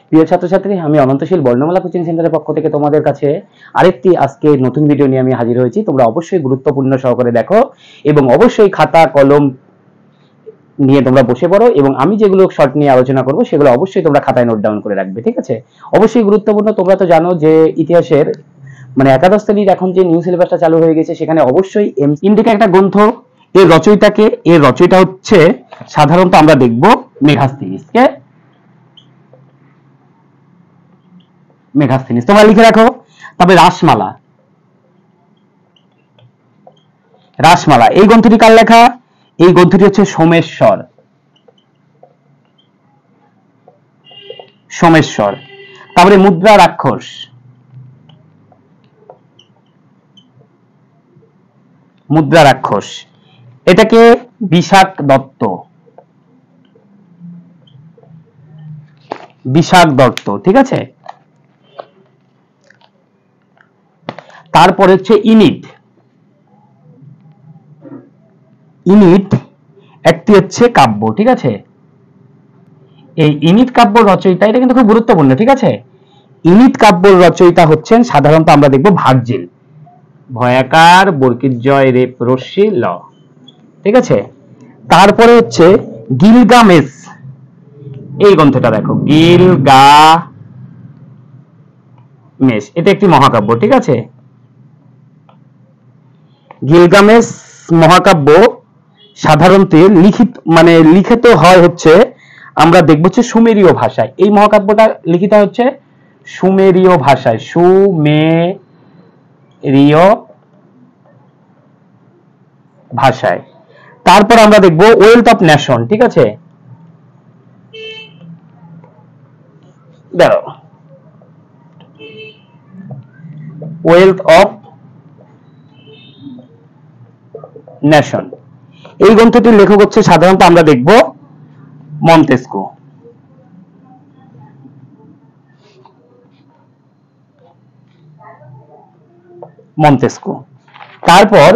প্রিয় ছাত্রছাত্রী, আমি অনন্তশীল বর্ণমালা কোচিং সেন্টারের পক্ষ থেকে তোমাদের কাছে আরেকটি আজকে নতুন ভিডিও নিয়ে আমি হাজির হয়েছি। তোমরা অবশ্যই গুরুত্বপূর্ণ সহকারে দেখো এবং অবশ্যই খাতা কলম নিয়ে তোমরা বসে পড়ো এবং আমি যেগুলো শর্ট নিয়ে আলোচনা করব সেগুলো অবশ্যই তোমরা খাতায় নোট ডাউন করে রাখবে, ঠিক আছে? অবশ্যই গুরুত্বপূর্ণ। তোমরা তো জানো যে ইতিহাসের মানে একাদশ শ্রেণীর এখন যে নিউ সিলেবাসটা চালু হয়ে গেছে সেখানে অবশ্যই ইন্ডিকা একটা গ্রন্থ, এর রচয়িতা হচ্ছে সাধারণত আমরা দেখব মেগাস্থিনিসকে। তোমরা লিখে রাখো। তবে রাসমালা এই গ্রন্থটি কার লেখা? এই গ্রন্থটি হচ্ছে সোমেশ্বর। তারপরে মুদ্রা রাক্ষস, এটাকে বিশাখ দত্ত, ঠিক আছে? তারপরে হচ্ছে ইনিট একটি হচ্ছে কাব্য, ঠিক আছে? এই ইনিট কাব্য রচয়িতা, এটা কিন্তু খুব গুরুত্বপূর্ণ, ঠিক আছে? ইনিট কাব্য রচয়িতা হচ্ছেন সাধারণত আমরা দেখব ভার্জিল, ভয়াকার বর্গীর জয় রেপ রশ্মি ল, ঠিক আছে? তারপরে হচ্ছে গিলগামেশ, এই গ্রন্থটা দেখো, গিলগামেশ, এটা একটি মহাকাব্য, ঠিক আছে? গিলগামেশ মহাকাব্য সাধারণত লিখিত হয় হচ্ছে আমরা দেখব হচ্ছে সুমেরীয় ভাষায়। এই মহাকাব্যটা লিখিত হচ্ছে সুমেরীয় ভাষায়। তারপর আমরা দেখব ওয়েলথ অফ নেশন, ঠিক আছে? ওয়েলথ অফ নেশন, এই গ্রন্থটির লেখক হচ্ছে সাধারণত আমরা দেখব মন্তেস্কো। তারপর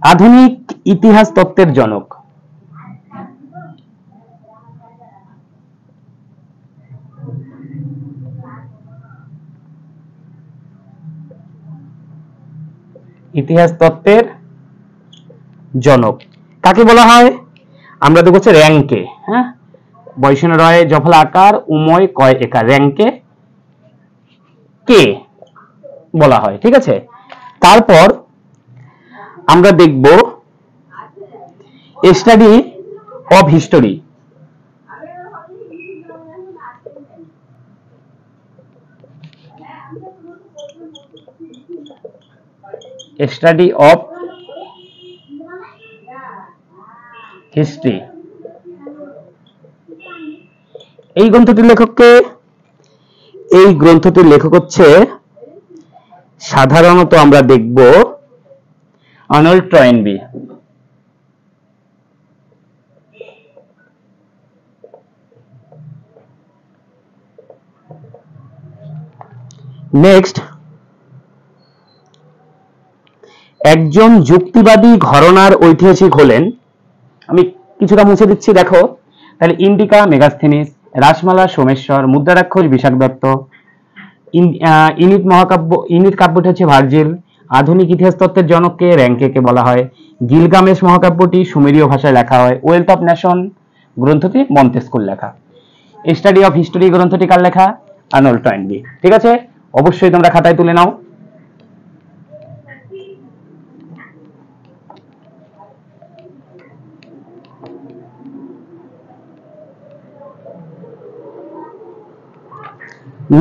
আধুনিক ইতিহাস তত্ত্বের জনক, কাকে বলা হয়? আমরা দেখব হচ্ছে র্যাঙ্কে, হ্যাঁ, বৈষ্ণব রয় জফলা আকার উময় কয় একার, র্যাঙ্কে কে বলা হয়, ঠিক আছে? তারপর আমরা দেখব স্টাডি অফ হিস্টোরি, এই গ্রন্থটির লেখক হচ্ছে সাধারণত আমরা দেখব আর্নল্ড টয়েনবি। নেক্সট, একজন যুক্তিবাদী ঘরানার ঐতিহাসিক হলেন, আমি কিছুটা মুছে দিচ্ছি দেখো, তাহলে ইন্ডিকা মেগাস্থিনিস, রাসমালা সোমেশ্বর, মুদ্রা রাক্ষস বিশাখ দত্ত, ইনিট কাব্যটি হচ্ছে ভার্জিল, আধুনিক ইতিহাস তত্ত্বের জনককে র্যাঙ্কে বলা হয়, গিলগামেশ মহাকাব্যটি সুমেরীয় ভাষায় লেখা হয়, ওয়েলথ অফ নেশন গ্রন্থটি মন্তেস্কুর লেখা, স্টাডি অফ হিস্টোরি গ্রন্থটি কার লেখা? আর্নল্ড টয়েনবি, ঠিক আছে? অবশ্যই তোমরা খাতায় তুলে নাও।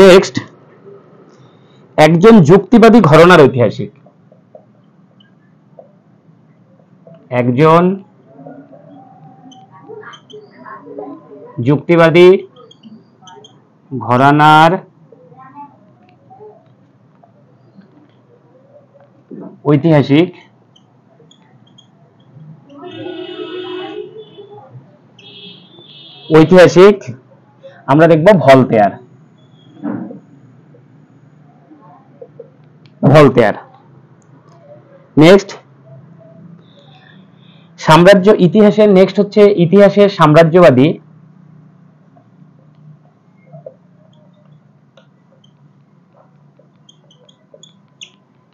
নেক্সট, একজন যুক্তিবাদী ঘরানার ঐতিহাসিক, ঐতিহাসিক আমরা দেখব ভলতেয়ার। নেক্সট, সাম্রাজ্য ইতিহাসের নেক্সট হচ্ছে ইতিহাসের সাম্রাজ্যবাদী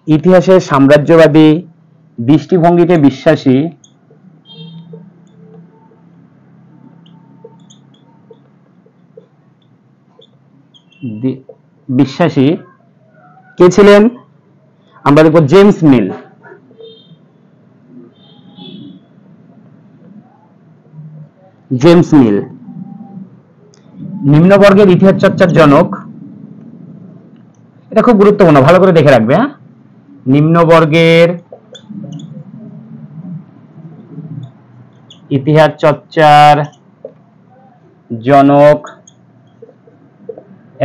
ইতিহাসের সাম্রাজ্যবাদী দৃষ্টিভঙ্গিতে বিশ্বাসী কে ছিলেন? আমরা দেখব জেমস মিল। জেমস মিল। নিম্নবর্গের ইতিহাস চর্চার জনক, এটা খুব গুরুত্বপূর্ণ, ভালো করে দেখে রাখবে। হ্যাঁ, নিম্নবর্গের ইতিহাস চর্চার জনক,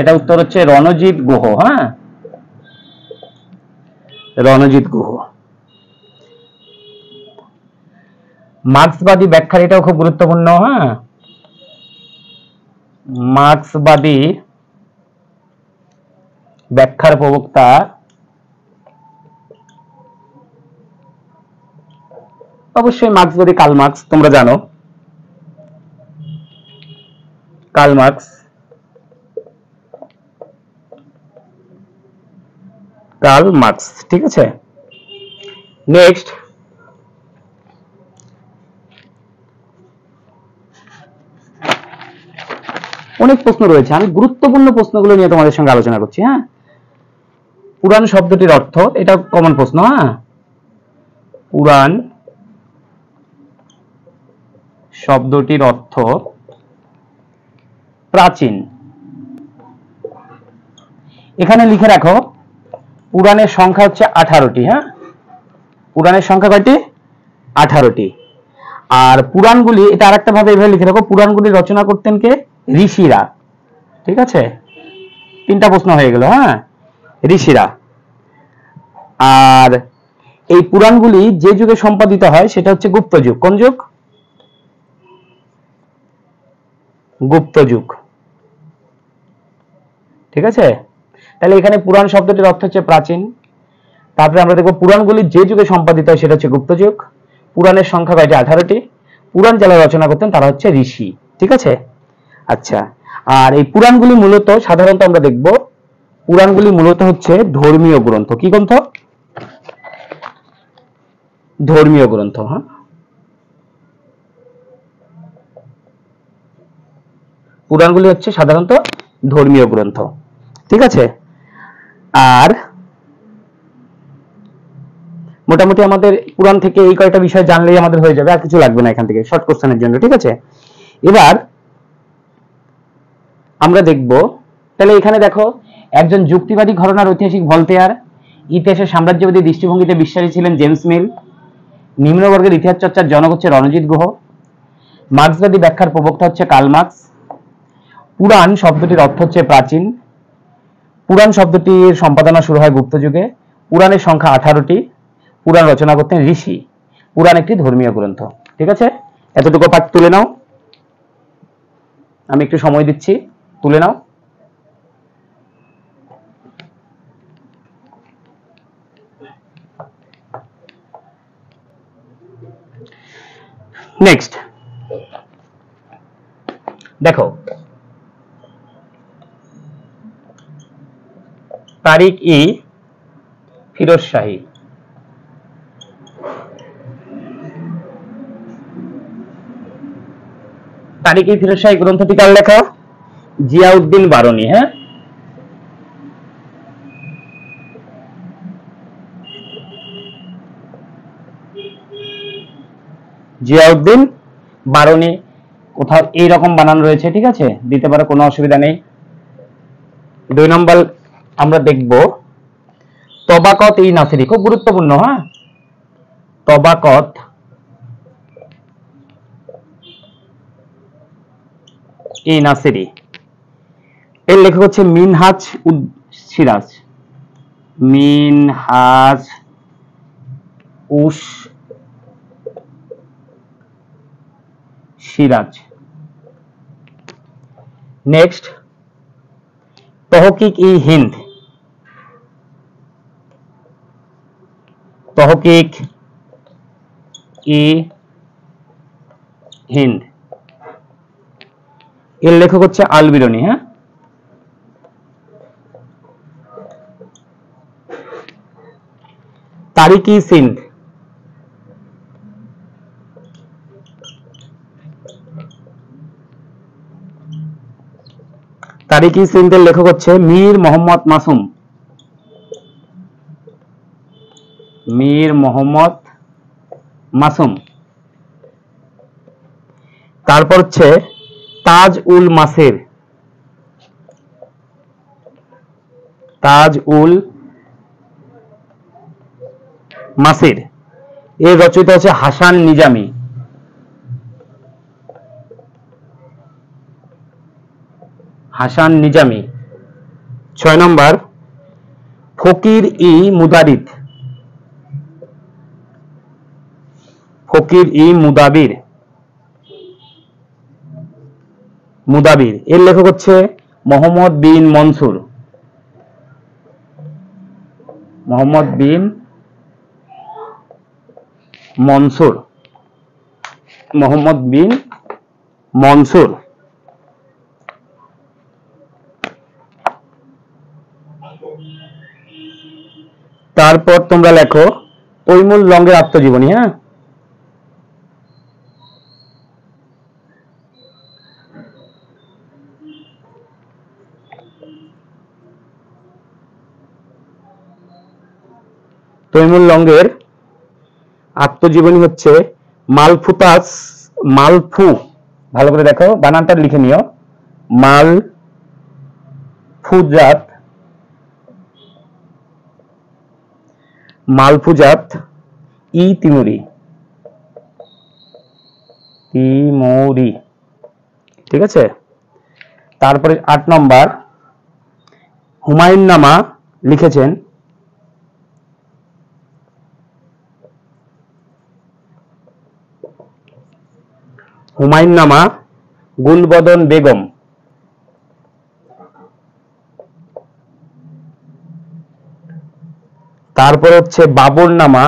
এটা উত্তর হচ্ছে রণজিৎ গুহ। হ্যাঁ, রণজিৎ গুহ। মার্ক্সবাদী ব্যাখ্যার, এটাও খুব গুরুত্বপূর্ণ। হ্যাঁ, মার্ক্সবাদী ব্যাখ্যার প্রবক্তা অবশ্যই মার্ক্সবাদী কার্ল মার্কস, তোমরা জানো কার্ল মার্কস। কার্ল মার্কস, ঠিক আছে। নেক্সট, অনেক প্রশ্ন রয়েছে, আমি গুরুত্বপূর্ণ প্রশ্নগুলো নিয়ে তোমাদের সঙ্গে আলোচনা করছি। হ্যাঁ, পুরাণ শব্দটির অর্থ, এটা কমন প্রশ্ন। হ্যাঁ, পুরাণ শব্দটির অর্থ প্রাচীন। এখানে লিখে রাখো, পুরাণের সংখ্যা হচ্ছে 18টি। হ্যাঁ, পুরাণের সংখ্যা কয়টি? 18টি। আর পুরাণগুলি, এটা আরেকটা ভাবে এভাবে লিখে রাখো, পুরাণগুলি রচনা করতেন কে? ঋষিরা। ঠিক আছে, 3টা প্রশ্ন হয়ে গেল। হ্যাঁ, ঋষিরা। আর এই পুরাণগুলি যে যুগে সম্পাদিত হয় সেটা হচ্ছে গুপ্ত যুগ। কোন যুগ? গুপ্ত যুগ। ঠিক আছে, তাহলে এখানে পুরাণ শব্দটির অর্থ হচ্ছে প্রাচীন। তারপরে আমরা দেখব পুরাণগুলি যে যুগে সম্পাদিত হয় সেটা হচ্ছে গুপ্ত যুগ। পুরাণের সংখ্যা কয়টি? 18টি। পুরাণ যারা রচনা করতেন তারা হচ্ছে ঋষি। ঠিক আছে, আচ্ছা। আর এই পুরাণগুলি মূলত, সাধারণত আমরা দেখব, পুরাণগুলি মূলত হচ্ছে ধর্মীয় গ্রন্থ। কি গ্রন্থ? ধর্মীয় গ্রন্থ। হ্যাঁ, পুরাণগুলি হচ্ছে সাধারণত ধর্মীয় গ্রন্থ। ঠিক আছে, আর মোটামুটি আমাদের পুরাণ থেকে এই কয়টা বিষয় জানলেই আমাদের হয়ে যাবে, আর কিছু লাগবে না এখান থেকে শর্ট কোশ্চেনের জন্য। ঠিক আছে, এবার আমরা দেখব, তাহলে এখানে দেখো, একজন যুক্তিবাদী ঘরানার ঐতিহাসিক ভলতেয়ার, ইতিহাসের সাম্রাজ্যবাদী দৃষ্টিভঙ্গিতে বিশ্বাসী ছিলেন জেমস মিল, নিম্নবর্গের ইতিহাস চর্চার জনক হচ্ছে রণজিৎ গুহ, মার্ক্সবাদী ব্যাখ্যার প্রবক্তা হচ্ছে কার্ল মার্কস, পুরাণ শব্দটির অর্থ হচ্ছে প্রাচীন, পুরাণ শব্দটির সম্পাদনা শুরু হয় গুপ্ত যুগে, পুরাণের সংখ্যা 18টি, পুরাণ রচনা করতেন ঋষি, পুরাণ একটি ধর্মীয় গ্রন্থ। ঠিক আছে, এতটুকু পাঠ তুলে নাও, আমি একটু সময় দিচ্ছি, তুলে নাও। নেক্সট দেখো, তারিক ই ফিরোজ শাহী। তারিক ই ফিরোজ শাহী গ্রন্থটি কার লেখা? জিয়াউদ্দিন বারনী। হ্যাঁ, জিয়াউদ্দিন বারনী। কোথাও এইরকম বানান রয়েছে, ঠিক আছে, দিতে পারো, কোনো অসুবিধা নেই। 2 নম্বর আমরা দেখব তবাকত ই নাসিরি, খুব গুরুত্বপূর্ণ। হ্যাঁ, তবাকত ই নাসিরি, এর লেখক হচ্ছে মিনহাজ সিরাজ। মিনহাজ উস সিরাজ। নেক্সট, তহকিক ই হিন্দ। তহকিক ই হিন্দ, এর লেখক হচ্ছে আল বিরুনি। হ্যাঁ, তারিকি সিন্ধ, তারিকি সিন্ধের লেখক হচ্ছে মীর মোহাম্মদ মাসুম, মীর মোহাম্মদ মাসুম। তারপর হচ্ছে তাজ উল মাসির, তাজ উল মাসির এর রচয়িতা হচ্ছে হাসান নিজামী, হাসান নিজামী। 6 নম্বর ফকির ই মুদারিদ, ফকির ই মুদাবির, মুদাবির এর লেখক হচ্ছে মোহাম্মদ বিন মনসুর, মোহাম্মদ বিন মনসুর, মোহাম্মদ বিন মনসুর। তারপর তোমরা লেখো তৈমুর লঙ্গের আত্মজীবনী। হ্যাঁ, তৈমুর লঙ্গের আত্মজীবনী হচ্ছে মালফুতাস, মালফু, ভালো করে দেখো বানানটা লিখে নিও, মালফুজাত, মালফুজাত ই তিমুরি, তিমুরি, ঠিক আছে। তারপরে 8 নম্বর হুমায়ুন নামা লিখেছেন হুমায়ুন নামা গুলবদন বেগম, তারপর হচ্ছে বাবর নামা